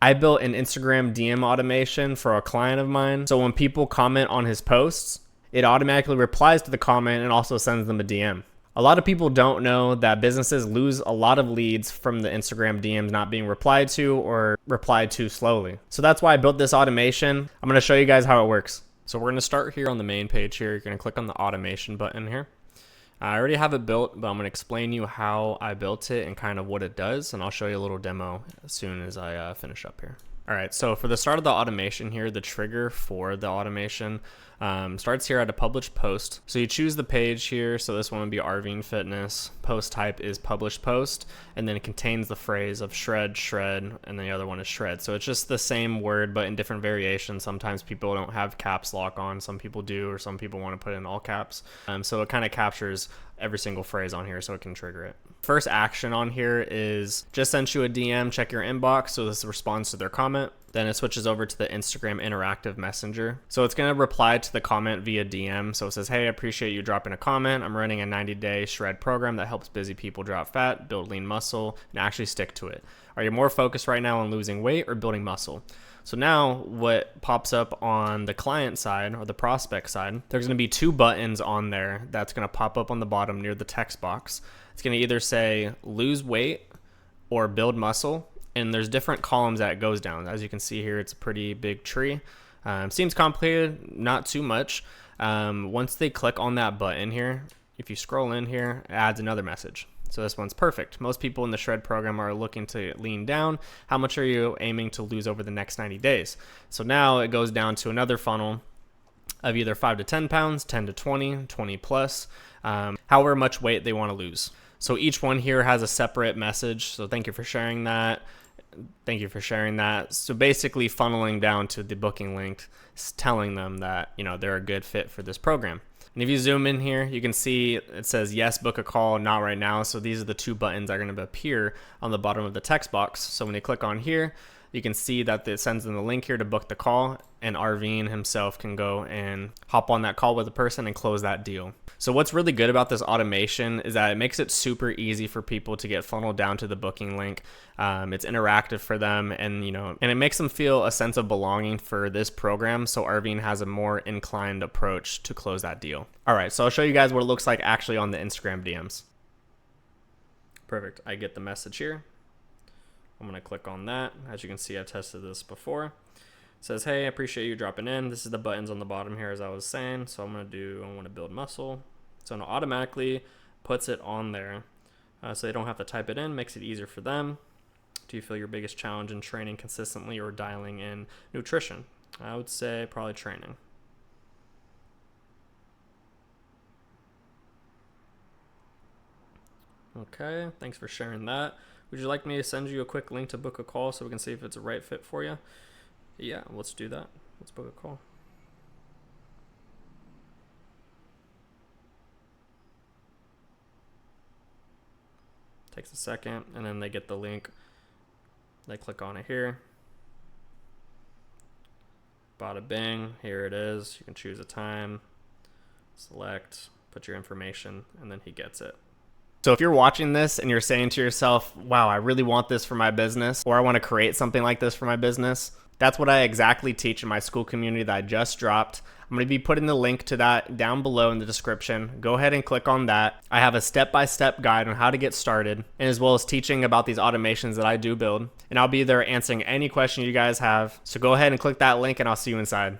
I built an Instagram DM automation for a client of mine. So when people comment on his posts, it automatically replies to the comment and also sends them a DM. A lot of people don't know that businesses lose a lot of leads from the Instagram DMs not being replied to or replied to slowly. So that's why I built this automation. I'm going to show you guys how it works. So we're going to start here on the main page here. You're going to click on the automation button here. I already have it built, but I'm going to explain you how I built it and kind of what it does. And I'll show you a little demo as soon as I finish up here. All right, so for the start of the automation here, the trigger for the automation starts here at a published post. So you choose the page here. So this one would be Arvine Fitness. Post type is published post, and then it contains the phrase of shred, and then the other one is shred. So it's just the same word, but in different variations. Sometimes people don't have caps lock on, some people do, or some people want to put it in all caps. So it kind of captures every single phrase on here so it can trigger it. First action on here is just sent you a DM, check your inbox. So this responds to their comment. Then it switches over to the Instagram interactive messenger. So it's going to reply to the comment via DM. So it says, hey, I appreciate you dropping a comment. I'm running a 90-day shred program that helps busy people drop fat, build lean muscle, and actually stick to it. Are you more focused right now on losing weight or building muscle? So now what pops up on the client side or the prospect side, there's going to be two buttons on there that's going to pop up on the bottom near the text box. It's going to either say lose weight or build muscle. And there's different columns that it goes down. As you can see here, it's a pretty big tree. Seems complicated, not too much. Once they click on that button here, if you scroll in here, it adds another message. So this one's perfect. Most people in the shred program are looking to lean down. How much are you aiming to lose over the next 90 days? So now it goes down to another funnel of either 5 to 10 pounds, 10 to 20, 20 plus, however much weight they want to lose. So each one here has a separate message. So thank you for sharing that. Thank you for sharing that. So basically funneling down to the booking link, telling them that, you know, they're a good fit for this program. And if you zoom in here, you can see it says, yes, book a call, not right now. So these are the two buttons that are going to appear on the bottom of the text box. So when you click on here, you can see that it sends them the link here to book the call, and Arvine himself can go and hop on that call with the person and close that deal. So what's really good about this automation is that it makes it super easy for people to get funneled down to the booking link. It's interactive for them, and it makes them feel a sense of belonging for this program. So Arvine has a more inclined approach to close that deal. All right, so I'll show you guys what it looks like actually on the Instagram DMs. Perfect. I get the message here. I'm going to click on that. As you can see, I've tested this before. It says, hey, I appreciate you dropping in. This is the buttons on the bottom here, as I was saying. So I want to build muscle. So it automatically puts it on there. So they don't have to type it in, makes it easier for them. Do you feel your biggest challenge in training consistently or dialing in nutrition? I would say probably training. Okay, thanks for sharing that. Would you like me to send you a quick link to book a call so we can see if it's a right fit for you? Yeah, let's do that. Let's book a call. Takes a second, and then they get the link. They click on it here. Bada bing, here it is. You can choose a time, select, put your information, and then he gets it. So if you're watching this and you're saying to yourself, wow, I really want this for my business, or I want to create something like this for my business, that's what I exactly teach in my Skool community that I just dropped. I'm going to be putting the link to that down below in the description. Go ahead and click on that. I have a step-by-step guide on how to get started, and as well as teaching about these automations that I do build. And I'll be there answering any question you guys have. So go ahead and click that link, and I'll see you inside.